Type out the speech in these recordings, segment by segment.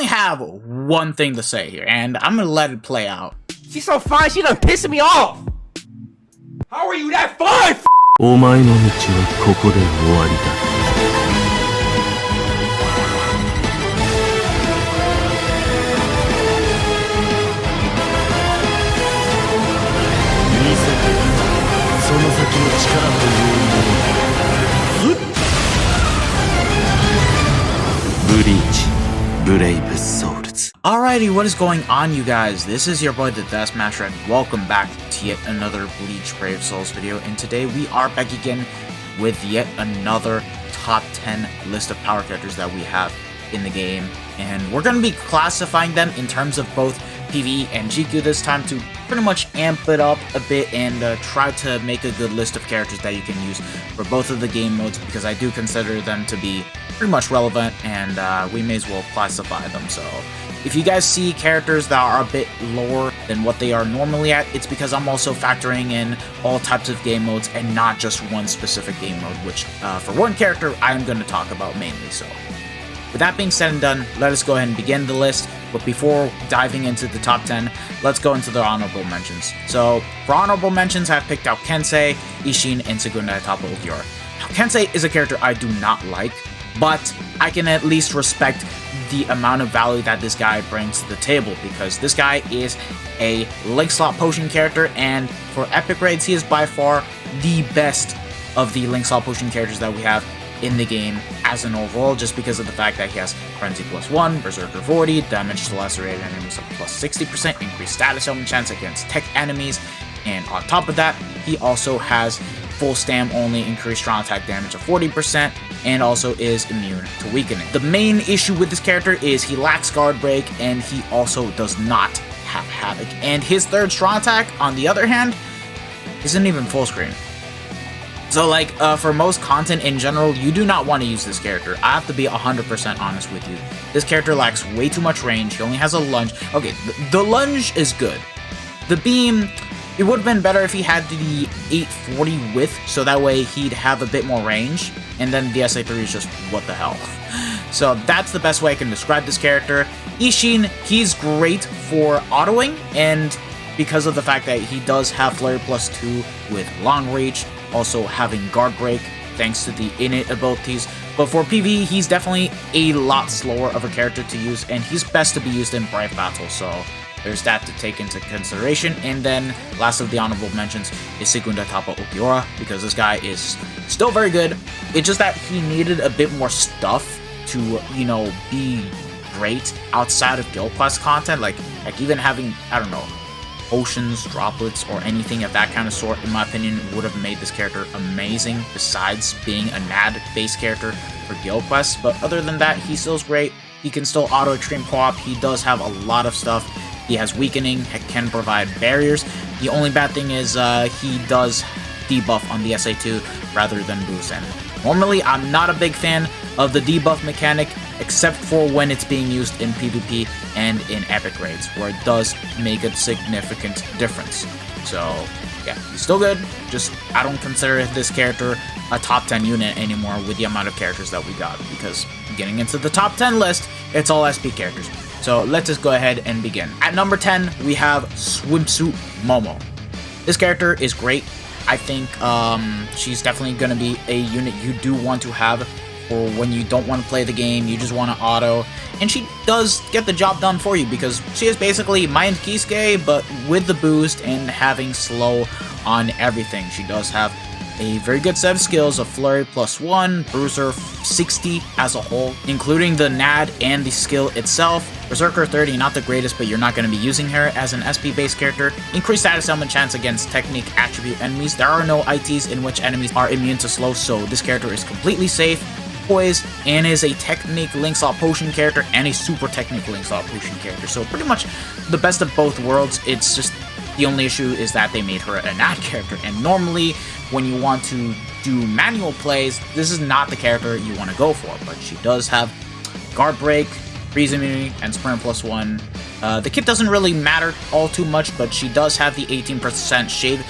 only have one thing to say here, and I'm gonna let it play out. She's so fine, she done pissing me off! How are you that fine? お前の道はここで終わりだ。見せてその先の力というもの。ブリーチ、ブレイブソウルズ。 Alrighty, what is going on, you guys? This is your boy the Death Smasher, and welcome back to yet another Bleach Brave Souls video. And today we are back again with yet another top 10 list of power characters that we have in the game, and we're going to be classifying them in terms of both PvE and GQ this time to pretty much amp it up a bit and try to make a good list of characters that you can use for both of the game modes, because I do consider them to be pretty much relevant, and we may as well classify them. So if you guys see characters that are a bit lower than what they are normally at, it's because I'm also factoring in all types of game modes and not just one specific game mode, which for one character I'm going to talk about mainly. So with that being said and done, let us go ahead and begin the list. But before diving into the top 10, let's go into the honorable mentions. So for honorable mentions, I've picked out Kensei, Isshin, and Segunda Etapa Ulquiorra. Now, Kensei is a character I do not like, but I can at least respect the amount of value that this guy brings to the table, because this guy is a link slot potion character, and for epic raids, he is by far the best of the link slot potion characters that we have in the game as an overall, just because of the fact that he has Frenzy +1, Berserker 40, damage to lacerated enemies of +60%, increased status element chance against tech enemies, and on top of that, he also has full stam only, increased strong attack damage of 40%, and also is immune to weakening. The main issue with this character is he lacks guard break, and he also does not have havoc, and his third strong attack, on the other hand, isn't even full screen. So like, for most content in general, you do not want to use this character. I have to be 100% honest with you. This character lacks way too much range. He only has a lunge. Okay, the lunge is good. The beam, it would have been better if he had the 840 width, so that way he'd have a bit more range. And then the SA3 is just, what the hell. So that's the best way I can describe this character. Isshin, he's great for autoing, and because of the fact that he does have Flurry +2 with long reach, also having guard break thanks to the innate abilities. But for PvE, he's definitely a lot slower of a character to use, and he's best to be used in Brave Battle, so there's that to take into consideration. And then last of the honorable mentions is Segunda Etapa Ulquiorra, because this guy is still very good. It's just that he needed a bit more stuff to, you know, be great outside of Guild Quest content, like even having, I don't know, potions, droplets, or anything of that kind of sort, in my opinion, would have made this character amazing, besides being a NAD-based character for Guild Quest. But other than that, he still's great. He can still auto extreme co-op. He does have a lot of stuff. He has weakening, can provide barriers. The only bad thing is he does debuff on the SA2 rather than boost. And normally, I'm not a big fan of the debuff mechanic, except for when it's being used in PvP and in epic raids, where it does make a significant difference. So yeah, he's still good, just I don't consider this character a top 10 unit anymore with the amount of characters that we got, because getting into the top 10 list, it's all SP characters. So let's just go ahead and begin. At number 10, we have Swimsuit Momo. This character is great. I think she's definitely going to be a unit you do want to have for when you don't want to play the game, you just want to auto, and she does get the job done for you, because she is basically Mind Kisuke, but with the boost and having slow on everything. She does have a very good set of skills of Flurry +1, Bruiser 60 as a whole, including the NAD and the skill itself. Berserker 30, not the greatest, but you're not going to be using her as an SP-based character. Increased status element chance against technique attribute enemies. There are no ITs in which enemies are immune to slow, so this character is completely safe. Poise, and is a technique link slot potion character and a super technique link slot potion character. So pretty much the best of both worlds. It's just the only issue is that they made her a NAD character, and normally when you want to do manual plays, this is not the character you want to go for, but she does have guard break, freeze immunity, and sprint +1. The kit doesn't really matter all too much, but she does have the 18% shade,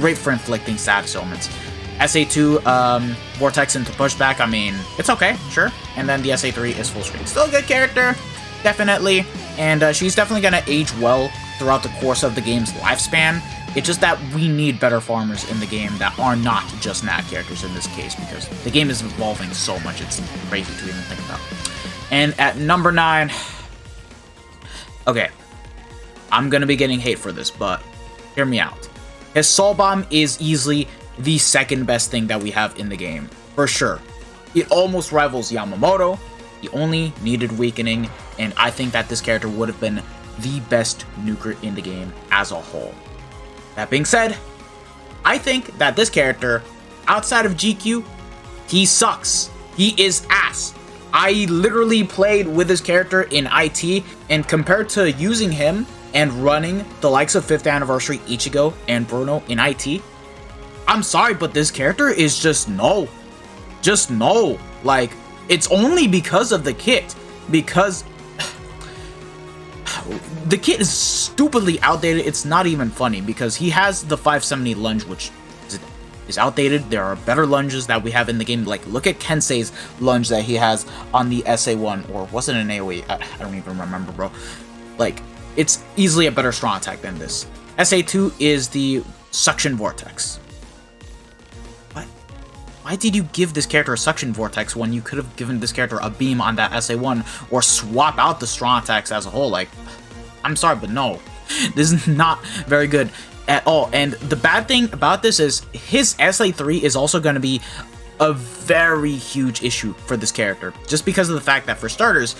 great for inflicting status elements. SA2, Vortex into pushback, I mean, it's okay, sure. And then the SA3 is full screen. Still a good character. definitely, and she's definitely going to age well throughout the course of the game's lifespan. It's just that we need better farmers in the game that are not just Nat characters in this case, because the game is evolving so much, it's crazy to even think about. And at number 9, okay, I'm gonna be getting hate for this, but hear me out. His Soul Bomb is easily the second best thing that we have in the game, for sure. It almost rivals Yamamoto. He only needed weakening, and I think that this character would have been the best nuker in the game as a whole. That being said, I think that this character, outside of GQ, he sucks. He is ass. I literally played with this character in IT, and compared to using him and running the likes of 5th Anniversary Ichigo and Bruno in IT, I'm sorry, but this character is just no. Just no. Like, it's only because of the kit. Because the kit is stupidly outdated. It's not even funny because he has the 570 lunge, which is outdated. There are better lunges that we have in the game. Like, look at Kensei's lunge that he has on the SA1, or was it an AoE? I don't even remember, bro. Like, it's easily a better strong attack than this. SA2 is the Suction Vortex. Why did you give this character a Suction Vortex when you could have given this character a beam on that SA1, or swap out the strong attacks as a whole? Like, I'm sorry, but no. This is not very good at all. And the bad thing about this is his SA3 is also going to be a very huge issue for this character, just because of the fact that, for starters,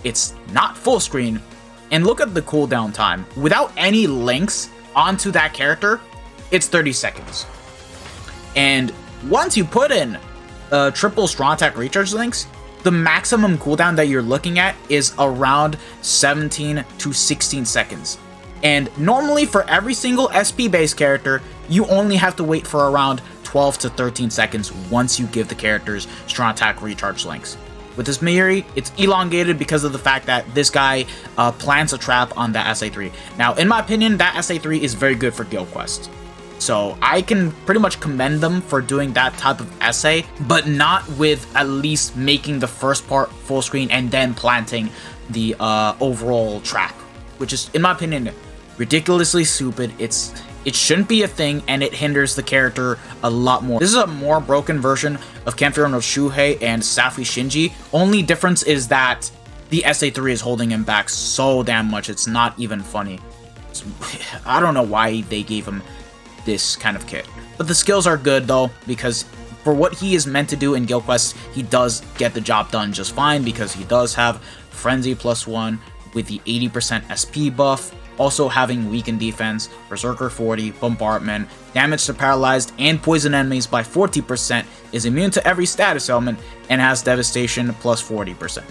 it's not full screen. And look at the cooldown time. Without any links onto that character, it's 30 seconds. And once you put in triple strong attack recharge links, the maximum cooldown that you're looking at is around 17 to 16 seconds. And normally for every single SP based character, you only have to wait for around 12 to 13 seconds once you give the characters strong attack recharge links. With this Mayuri, it's elongated because of the fact that this guy plants a trap on that SA3. Now, in my opinion, that SA3 is very good for Guild Quest. So I can pretty much commend them for doing that type of essay, but not with at least making the first part full screen and then planting the overall trap, which is, in my opinion, ridiculously stupid. It shouldn't be a thing, and it hinders the character a lot more. This is a more broken version of Kenfiro no Shuhei and Safui Shinji. Only difference is that the SA3 is holding him back so damn much, it's not even funny. I don't know why they gave him this kind of kit. But the skills are good though, because for what he is meant to do in Guild Quest, he does get the job done just fine, because he does have Frenzy +1 with the 80% SP buff, also having weakened defense, Berserker 40, Bombardment, damage to paralyzed and poison enemies by 40%, is immune to every status element, and has Devastation +40%.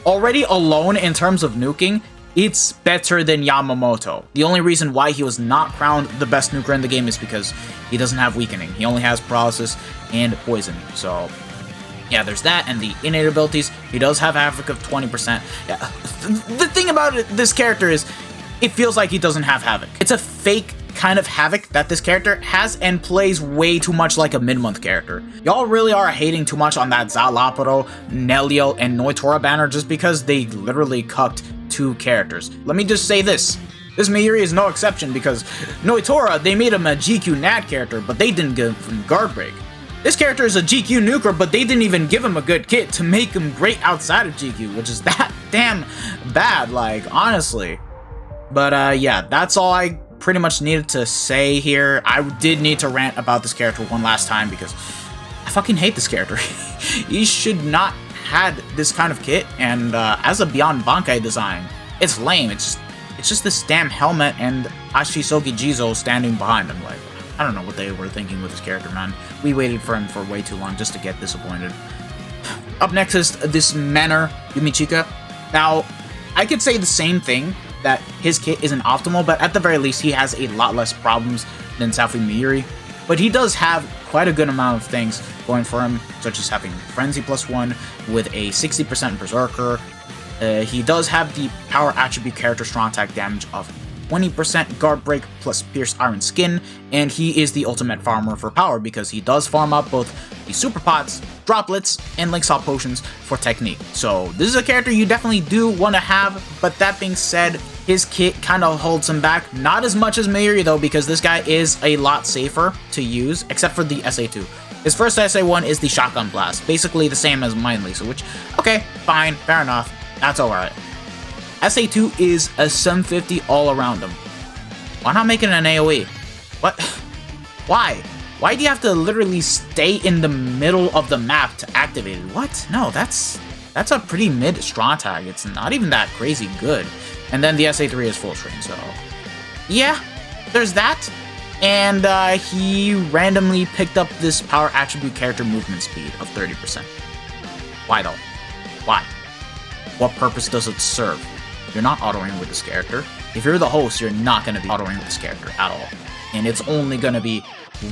Already alone in terms of nuking, it's better than Yamamoto. The only reason why he was not crowned the best nuker in the game is because he doesn't have weakening. He only has paralysis and poison. So yeah, there's that, and the innate abilities. He does have Havoc of 20%. Yeah. The thing about this character is, it feels like he doesn't have Havoc. It's a fake kind of Havoc that this character has, and plays way too much like a mid-month character. Y'all really are hating too much on that Zalaparo, Nelliel, and Noitora banner just because they literally cucked 2 characters. Let me just say this. This Mayuri is no exception, because Noitora, they made him a GQ Nat character, but they didn't give him guard break. This character is a GQ nuker, but they didn't even give him a good kit to make him great outside of GQ, which is that damn bad, like, honestly. But yeah, that's all I pretty much needed to say here. I did need to rant about this character one last time, because I fucking hate this character. He should not had this kind of kit, and as a Beyond Bankai design, it's lame. It's just this damn helmet and Ashisogi Jizo standing behind him. Like, I don't know what they were thinking with this character, man. We waited for him for way too long just to get disappointed. Up next is this Manor Yumichika. Now, I could say the same thing, that his kit isn't optimal, but at the very least, he has a lot less problems than Safui Mayuri. But he does have quite a good amount of things going for him, such as having Frenzy +1 with a 60% Berserker. He does have the power attribute character strong attack damage of 20% guard break plus pierce iron skin, and he is the ultimate farmer for power because he does farm up both the super pots, droplets, and link swap potions for technique. So this is a character you definitely do want to have, but that being said, his kit kind of holds him back. Not as much as Mayuri though, because this guy is a lot safer to use, except for the SA2. His first SA1 is the Shotgun Blast, basically the same as Mind Lisa, which, okay, fine, fair enough, that's alright. SA2 is a 750 all around him. Why not make it an AoE? What? Why? Why do you have to literally stay in the middle of the map to activate it? What? No, that's a pretty mid strong tag. It's not even that crazy good. And then the SA3 is full screen, so yeah, there's that. And he randomly picked up this power attribute character movement speed of 30%. Why though? Why? What purpose does it serve? You're not autoing with this character. If you're the host, you're not going to be autoing with this character at all. And it's only going to be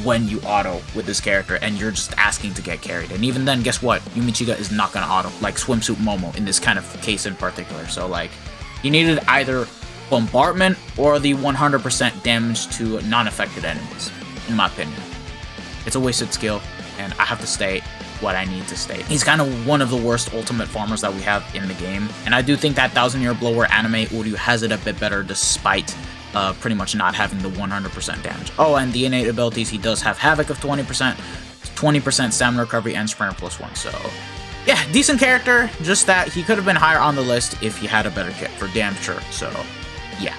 when you auto with this character and you're just asking to get carried. And even then, guess what? Yumichiga is not going to auto, like Swimsuit Momo in this kind of case in particular. So like, you needed either bombardment or the 100% damage to non-affected enemies, in my opinion. It's a wasted skill, and I have to state what I need to state. He's kind of one of the worst ultimate farmers that we have in the game, and I do think that 1000-Year Blower anime Uryu has it a bit better despite pretty much not having the 100% damage. Oh, and the innate abilities, he does have Havoc of 20% stamina recovery, and Sprinter +1, so yeah, decent character, just that he could have been higher on the list if he had a better kit, for damn sure, so yeah.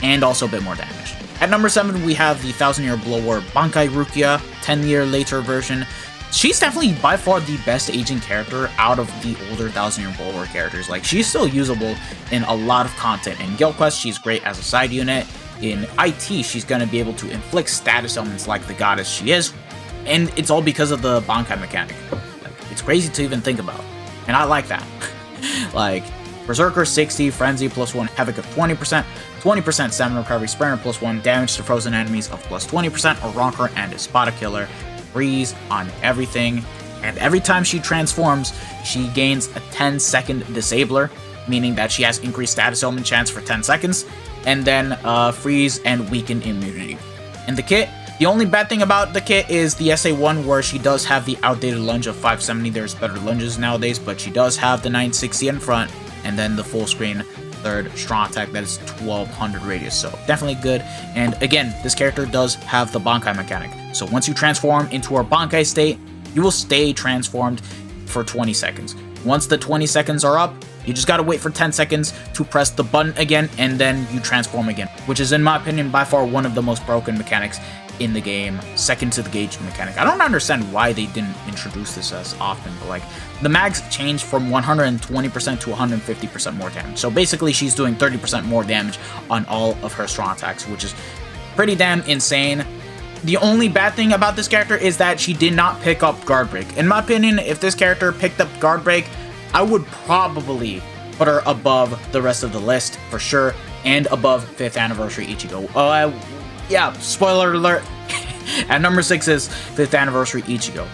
And also a bit more damage. At number 7, we have the 1000-Year Blower Bankai Rukia, 10-year later version. She's definitely by far the best aging character out of the older 1000-Year Blower characters. Like, she's still usable in a lot of content. In Guild Quest, she's great as a side unit. In IT, she's gonna be able to inflict status elements like the goddess she is, and it's all because of the Bankai mechanic. Like, it's crazy to even think about, and I like that. Like, Berserker 60, Frenzy +1, Havoc of 20% stamina recovery, Sprinter +1, damage to frozen enemies of +20%, Ronker and Espada Killer, freeze on everything, and every time she transforms, she gains a 10-second disabler, meaning that she has increased status element chance for 10 seconds, and then freeze and weaken immunity. In the kit, the only bad thing about the kit is the SA1 where she does have the outdated lunge of 570, there's better lunges nowadays, but she does have the 960 in front, and then the full screen third strong attack that is 1200 radius, so definitely good. And again, this character does have the Bankai mechanic, so once you transform into her Bankai state, you will stay transformed for 20 seconds. Once the 20 seconds are up, you just gotta wait for 10 seconds to press the button again, and then you transform again, which is, in my opinion, by far one of the most broken mechanics in the game, second to the gauge mechanic. I don't understand why they didn't introduce this as often, but like, the mags changed from 120% to 150% more damage. So basically, she's doing 30% more damage on all of her strong attacks, which is pretty damn insane. The only bad thing about this character is that she did not pick up Guard Break. In my opinion, if this character picked up Guard Break, I would probably put her above the rest of the list for sure, and above 5th Anniversary Ichigo. Yeah, spoiler alert. At number 6 is 5th Anniversary Ichigo.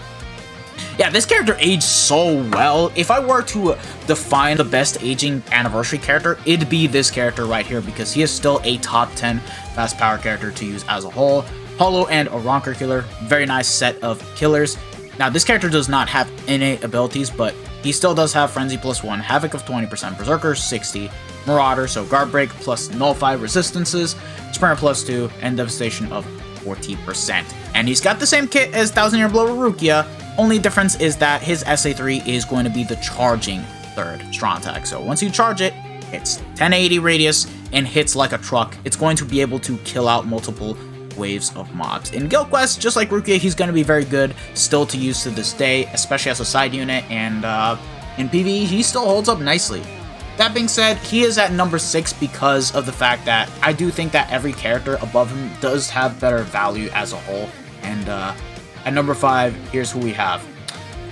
Yeah, this character aged so well. If I were to define the best aging anniversary character, it'd be this character right here, because he is still a top 10 fast power character to use as a whole. Hollow and a Ronker killer, very nice set of killers. Now, this character does not have innate abilities, but he still does have Frenzy +1, Havoc of 20%, Berserker 60, Marauder, so Guard Break plus Nullify resistances, Sprinter +2, and Devastation of 40%. And he's got the same kit as 1000-Year Blower Rukia, only difference is that his SA3 is going to be the charging third strong attack. So once you charge it, it's 1080 radius and hits like a truck. It's going to be able to kill out multiple waves of mobs. In Guild Quest, just like Rukia, he's going to be very good still to use to this day, especially as a side unit, and in PvE, he still holds up nicely. That being said, he is at number 6 because of the fact that I do think that every character above him does have better value as a whole. And at number 5, here's who we have.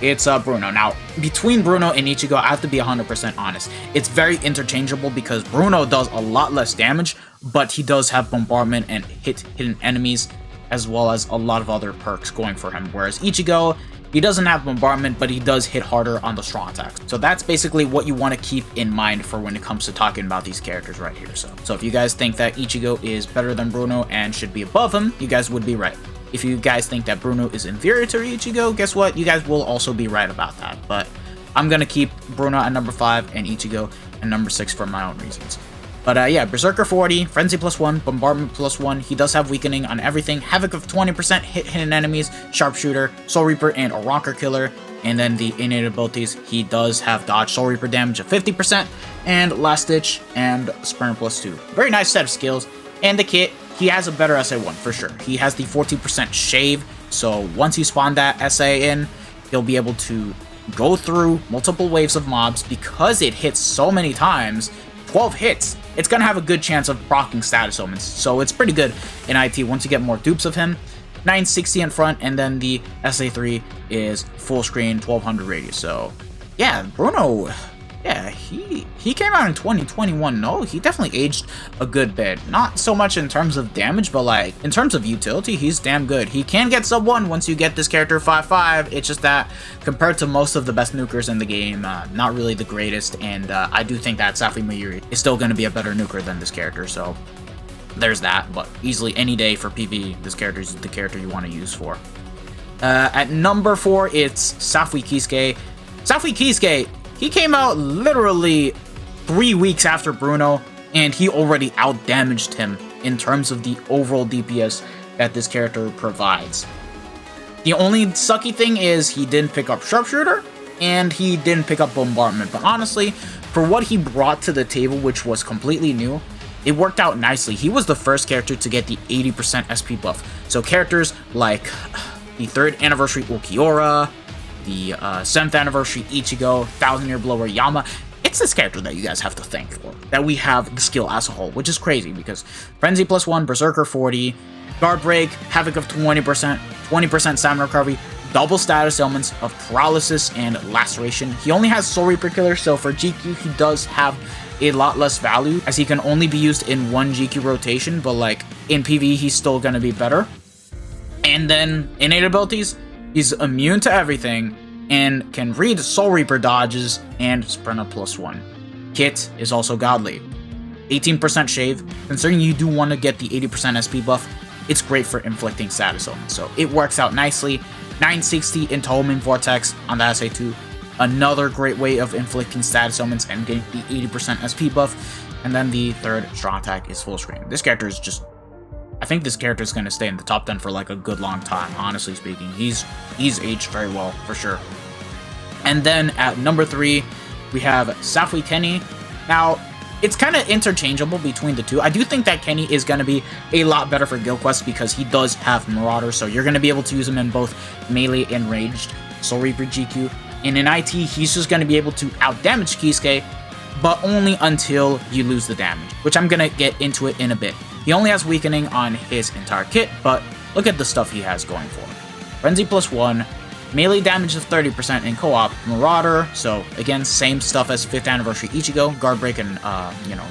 It's Bruno. Now, between Bruno and Ichigo, I have to be 100% honest. It's very interchangeable because Bruno does a lot less damage, but he does have bombardment and hit hidden enemies, as well as a lot of other perks going for him. Whereas Ichigo, He doesn't have bombardment, but he does hit harder on the strong attacks. So that's basically what you want to keep in mind for when it comes to talking about these characters right here. So if you guys think that Ichigo is better than Bruno and should be above him, you guys would be right. If you guys think that Bruno is inferior to Ichigo, guess what? You guys will also be right about that. But I'm going to keep Bruno at number 5 and Ichigo at number 6 for my own reasons. But yeah, Berserker 40, Frenzy +1, Bombardment +1. He does have weakening on everything. Havoc of 20%, hit hidden enemies, Sharpshooter, Soul Reaper, and a Rocker Killer. And then the innate abilities, he does have Dodge, Soul Reaper damage of 50%, and Last Ditch, and Sprint +2. Very nice set of skills. And the kit, he has a better SA1 for sure. He has the 14% shave, so once you spawn that SA in, he'll be able to go through multiple waves of mobs because it hits so many times. 12 hits, it's gonna have a good chance of proccing status omens, so it's pretty good in IT once you get more dupes of him. 960 in front, and then the SA3 is full screen, 1200 radius. So yeah, Bruno, yeah, he came out in 2021. No, he definitely aged a good bit. Not so much in terms of damage, but like in terms of utility, he's damn good. He can get sub 1 once you get this character 5/5. It's just that compared to most of the best nukers in the game, not really the greatest. And I do think that Safi Mayuri is still going to be a better nuker than this character. So there's that. But easily any day for PvE, this character is the character you want to use for. At number 4, it's Safui Kisuke. Safui Kisuke, he came out literally 3 weeks after Bruno, and he already out-damaged him in terms of the overall DPS that this character provides. The only sucky thing is he didn't pick up Sharpshooter, and he didn't pick up Bombardment, but honestly, for what he brought to the table, which was completely new, it worked out nicely. He was the first character to get the 80% SP buff. So characters like the 3rd anniversary Ulquiorra, the 7th anniversary Ichigo, 1000-year blower Yama. It's this character that you guys have to thank for, that we have the skill as a whole, which is crazy because Frenzy +1, Berserker 40, Guard Break, Havoc of 20%, 20% Stamina Recovery, double status elements of Paralysis and Laceration. He only has Soul Reaper Killer, so for GQ he does have a lot less value as he can only be used in one GQ rotation, but like in PvE he's still gonna be better. And then innate abilities, he's immune to everything and can read Soul Reaper dodges and Sprinter +1. Kit is also godly. 18% shave. Considering you do want to get the 80% SP buff, it's great for inflicting status omens, so it works out nicely. 960 into Homing Vortex on the SA2. Another great way of inflicting status omens and getting the 80% SP buff. And then the 3rd strong attack is full screen. This character is just, I think this character is going to stay in the top 10 for like a good long time, honestly speaking. He's aged very well, for sure. And then at number 3, we have Safui Kenny. Now, it's kind of interchangeable between the two. I do think that Kenny is going to be a lot better for Guild Quest because he does have Marauder, so you're going to be able to use him in both melee and ranged. Soul Reaper GQ. And in IT, he's just going to be able to out-damage Kisuke, but only until you lose the damage, which I'm going to get into it in a bit. He only has weakening on his entire kit, but look at the stuff he has going for him. Frenzy +1, melee damage of 30% in co-op, Marauder, so again, same stuff as 5th anniversary Ichigo, Guard Break and,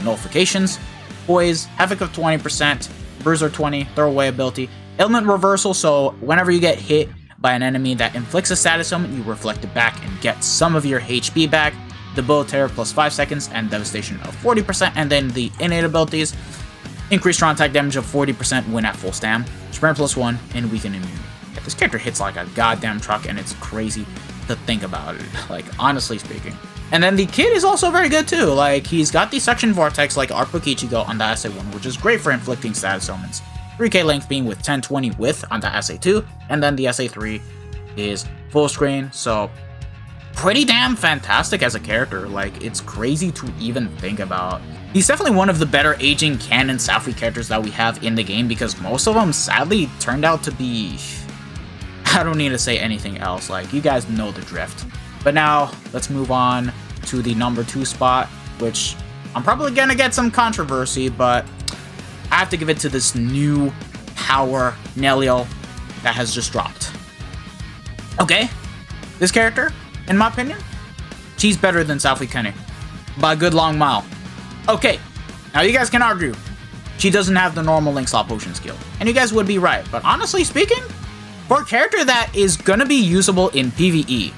nullifications, Poise, Havoc of 20%, Bruiser 20, Throwaway ability, Element Reversal, so whenever you get hit by an enemy that inflicts a status element, you reflect it back and get some of your HP back, Debilitator +5 seconds, and Devastation of 40%, and then the innate abilities, increased strong attack damage of 40% when at full stam, Sprint +1, and weaken immunity. Yeah, this character hits like a goddamn truck, and it's crazy to think about it, like, honestly speaking. And then the kit is also very good too, like, he's got the Suction Vortex like Art Book Ichigo on the SA1, which is great for inflicting status elements. 3k length beam with 1020 width on the SA2, and then the SA3 is full screen, so pretty damn fantastic as a character. Like, it's crazy to even think about. He's definitely one of the better aging canon Safui characters that we have in the game because most of them sadly turned out to be, I don't need to say anything else, like, you guys know the drift. But now, let's move on to the number 2 spot, which I'm probably gonna get some controversy, but I have to give it to this new power Nelliel that has just dropped. Okay, this character, in my opinion, she's better than Safui Kenny by a good long mile. Okay, now you guys can argue she doesn't have the normal Link Slot Potion skill, and you guys would be right, but honestly speaking, For a character that is going to be usable in PvE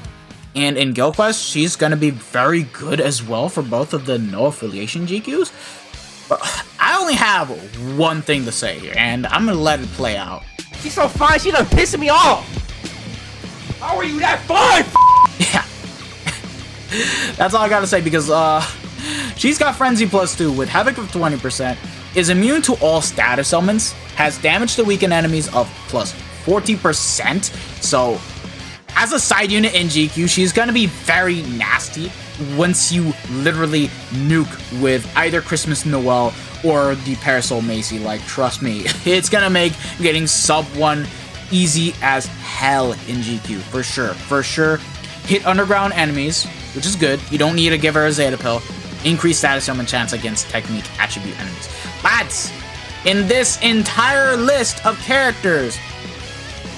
and in Guild Quest, she's going to be very good as well for both of the no affiliation GQs. But I only have one thing to say here, and I'm going to let it play out. She's so fine, she done pissing me off! How are you that fine? Yeah. That's all I gotta say, because she's got Frenzy +2 with Havoc of 20%, is immune to all status elements, has damage to weakened enemies of plus 40%, so as a side unit in GQ, she's gonna be very nasty once you literally nuke with either Christmas Noel or the Parasol Macy. Like, trust me, it's gonna make getting sub 1 easy as hell in GQ, for sure, for sure. Hit underground enemies, which is good. You don't need to give her a Zeta Pill. Increase status element chance against technique attribute enemies. But in this entire list of characters,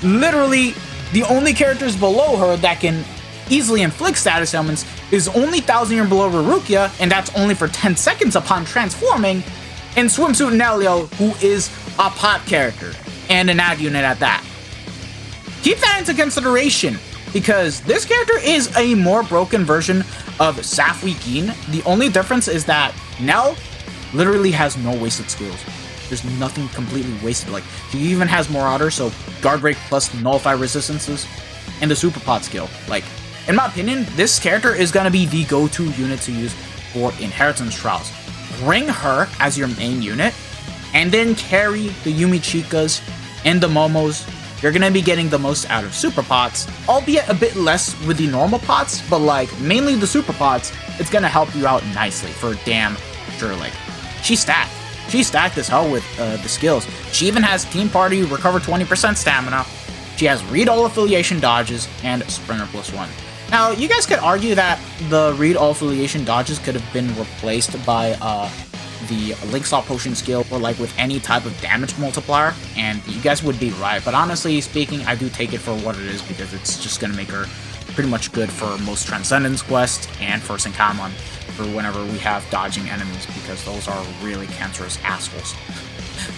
literally the only characters below her that can easily inflict status elements is only 1000 year below Rurukia, and that's only for 10 seconds upon transforming, and Swimsuit Nelliel, who is a pot character and an ad unit at that. Keep that into consideration, because this character is a more broken version of Safwi Gin. The only difference is that Nell literally has no wasted skills. There's nothing completely wasted. Like, he even has Marauder, so Guard Break plus Nullify resistances, and the Super Pot skill. Like, in my opinion, this character is going to be the go-to unit to use for Inheritance Trials. Bring her as your main unit, and then carry the Yumi Chikas and the Momos. You're going to be getting the most out of Super Pots, albeit a bit less with the normal pots, but like, mainly the Super Pots, it's going to help you out nicely for damn sure. Like, she's stacked. She's stacked as hell with the skills. She even has Team Party, Recover 20% Stamina. She has Read All Affiliation Dodges, and Sprinter +1. Now, you guys could argue that the Read All Affiliation Dodges could have been replaced by the Link Stop Potion skill, or like with any type of damage multiplier, and you guys would be right. But honestly speaking, I do take it for what it is, because it's just gonna make her pretty much good for most Transcendence quests and for Senkaman for whenever we have dodging enemies, because those are really cancerous assholes.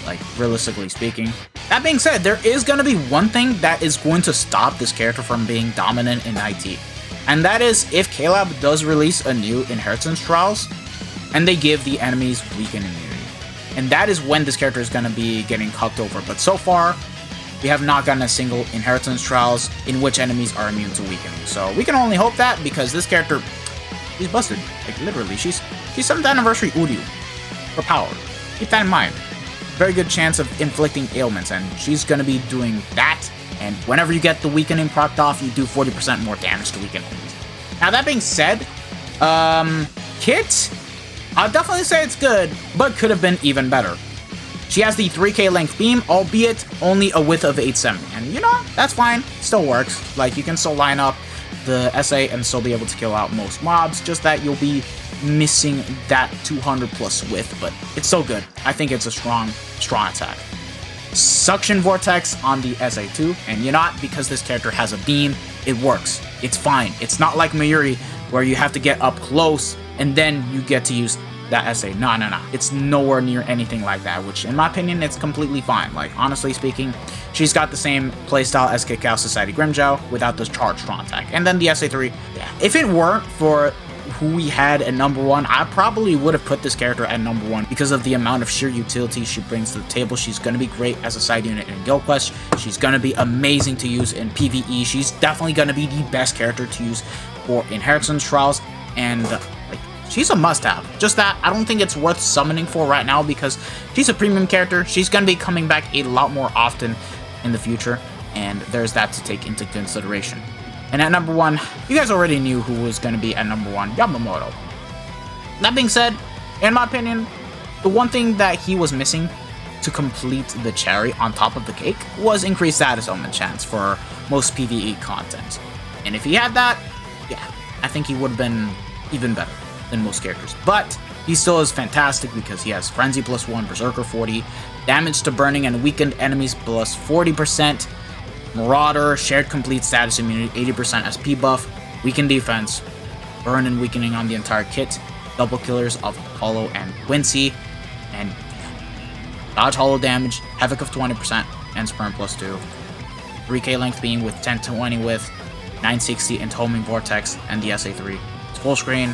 Like, realistically speaking. That being said, there is gonna be one thing that is going to stop this character from being dominant in IT, and that is if K-Lab does release a new Inheritance Trials, and they give the enemies weakened immunity. And that is when this character is going to be getting cucked over. But so far, we have not gotten a single Inheritance Trials in which enemies are immune to weakening. So we can only hope that, because this character, she's busted. Like, literally, she's 7th anniversary Uryu for power. Keep that in mind. Very good chance of inflicting ailments, and she's going to be doing that. And whenever you get the weakening procced off, you do 40% more damage to weakened enemies. Now, that being said, Kit, I'll definitely say it's good, but could have been even better. She has the 3k length beam, albeit only a width of 870, and you know, that's fine, still works. Like, you can still line up the SA and still be able to kill out most mobs, just that you'll be missing that 200 plus width, but it's still good. I think it's a strong attack. Suction Vortex on the SA2, and you know what, because this character has a beam, it works. It's fine. It's not like Mayuri, where you have to get up close and then you get to use that SA. No. It's nowhere near anything like that, which in my opinion, it's completely fine. Like, honestly speaking, she's got the same playstyle as Kikau Society Grimmjow without this charged strong attack. And then the SA3, yeah. If it weren't for who we had at number 1, I probably would have put this character at number 1 because of the amount of sheer utility she brings to the table. She's going to be great as a side unit in Guild Quest. She's going to be amazing to use in PvE. She's definitely going to be the best character to use for Inheritance Trials, and like, she's a must-have. Just that I don't think it's worth summoning for right now, because she's a premium character. She's going to be coming back a lot more often in the future, and there's that to take into consideration. And at number 1, you guys already knew who was going to be at number 1, Yamamoto. That being said, in my opinion, the one thing that he was missing to complete the cherry on top of the cake was increased status element chance for most PvE content. And if he had that, yeah, I think he would have been even better than most characters. But he still is fantastic because he has Frenzy +1, Berserker 40, damage to burning and weakened enemies plus 40%, Marauder, shared complete status immunity, 80% SP buff, weakened defense, burn and weakening on the entire kit, double killers of Hollow and Quincy, and dodge Hollow damage, Havoc of 20%, and Spurn +2. 3K length beam with 1020 width, 960 and homing vortex, and the SA3. It's full screen,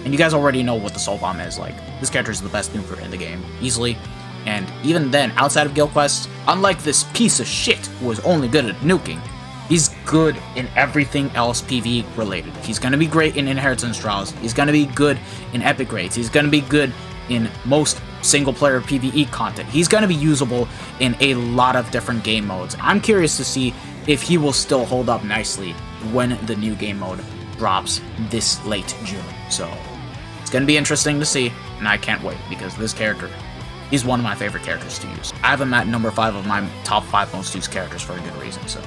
and you guys already know what the soul bomb is. Like, this character is the best nuker in the game, easily. And even then, outside of guild quests, unlike this piece of shit who was only good at nuking, he's good in everything else PvE related. He's gonna be great in inheritance trials. He's gonna be good in epic raids. He's gonna be good in most single player PvE content. He's gonna be usable in a lot of different game modes. I'm curious to see if he will still hold up nicely when the new game mode drops this late June. So it's gonna be interesting to see, and I can't wait because this character, he's one of my favorite characters to use. I have him at number 5 of my top 5 most used characters for a good reason. So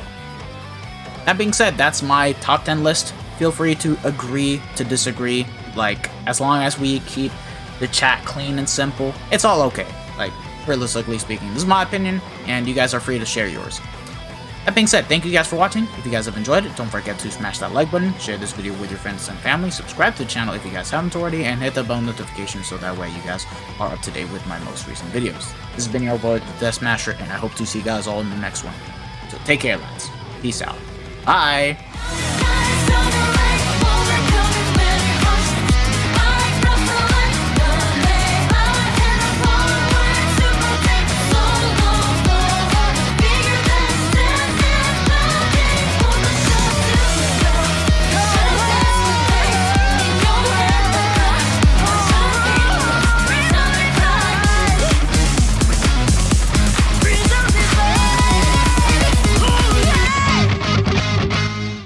that being said, that's my top 10 list. Feel free to agree, to disagree. Like, as long as we keep the chat clean and simple, it's all okay. Like, realistically speaking, this is my opinion, and you guys are free to share yours. That being said, thank you guys for watching. If you guys have enjoyed it, don't forget to smash that like button, share this video with your friends and family, subscribe to the channel if you guys haven't already, and hit the bell notification so that way you guys are up to date with my most recent videos. This has been your boy, the Death Smasher, and I hope to see you guys all in the next one. So take care, lads. Peace out. Bye!